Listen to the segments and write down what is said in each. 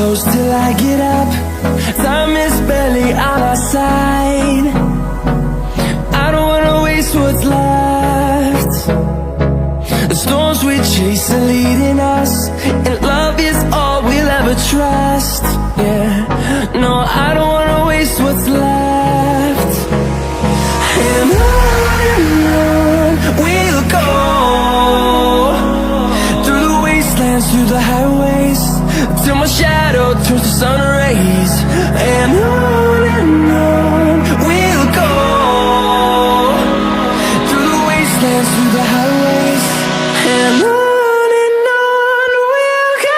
close till I get up. Time is barely on our side. I don't wanna waste what's left. The storms we chase are leading us, and love is all we'll ever trust. Yeah, no, I don't wanna waste what's left. And on we'll go, through the wastelands, through the highways, till my shadow turns to sun rays. And on we'll go, through the wastelands, through the highways, and on we'll go.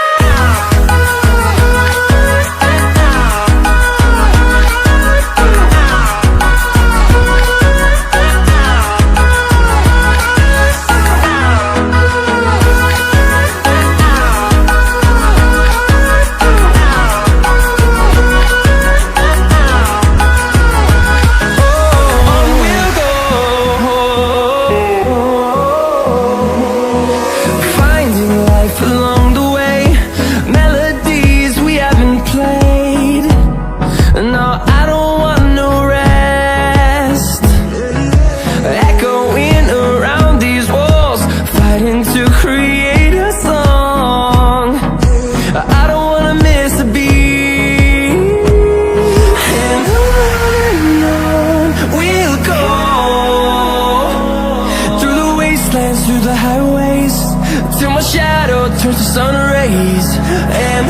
Along the way, melodies we haven't played. No, I don't want no rest. Echoing around these walls, fighting to create a song. I don't wanna miss a beat. And on we'll go, through the wastelands, through the highways, till my shadow turns to sun rays. And